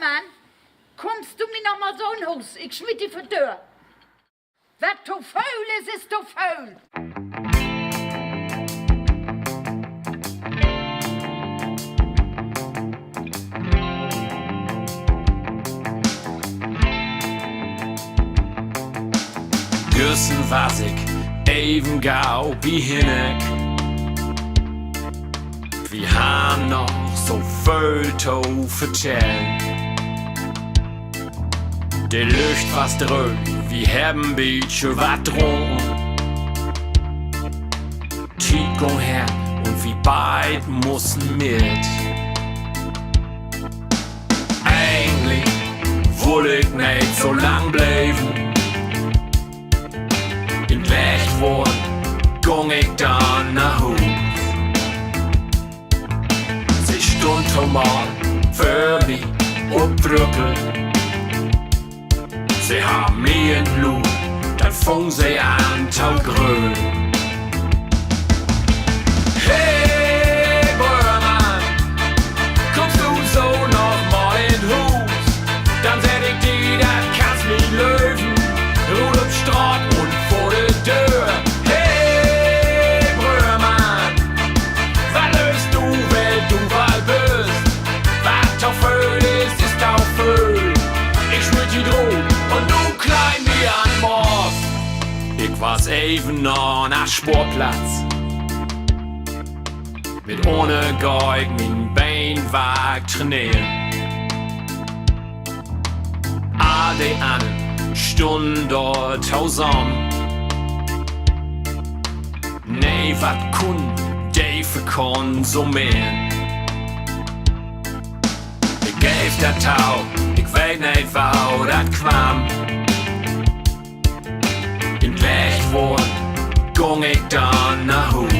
Mann, kommst du mir noch mal so ein Haus? Ich schmied die für Tür. Wer zu faul ist zu faul. Gürsen was ich even gau wie hinneck. Wir haben noch so viel zu vertellen. Der Licht was dröh, wir haben bisschen was drunken. Tigo her und wir beid mussten mit. Eigentlich wollte ich nicht so lang bleiben. In Gleichwort ging ich dann nach Haus. Sie stund mal für mich upbrückelt. Sie haben mir in Blut, dann fing sie an zu grün. Hey, Bäuermann, kommst du so noch mal in Hus? Dann seh ich dir, das kannst mich löwen. Ruht im Straat und vor der Tür. Hey, Bröhrmann, was löst du, weil du bald bist? Was Tauföl ist Tauföl. Ich schmüt die Droh und du klein wie ein Moss. Ich war's even noch nach Sportplatz. Mit ohne Geug mein Bein wag trainieren. Alle an Stunden dort zusammen. Nee, wat kun die verkonsumieren? Ich gäf der Tau, ich weet nicht, wo dat kwam. In Gleichwort ging ich dann nach Haus.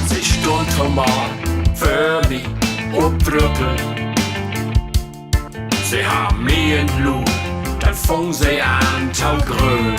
Sie stund mal für mich upbrückelt. Sie haben mir in Blut, dann fing sie an zu grün.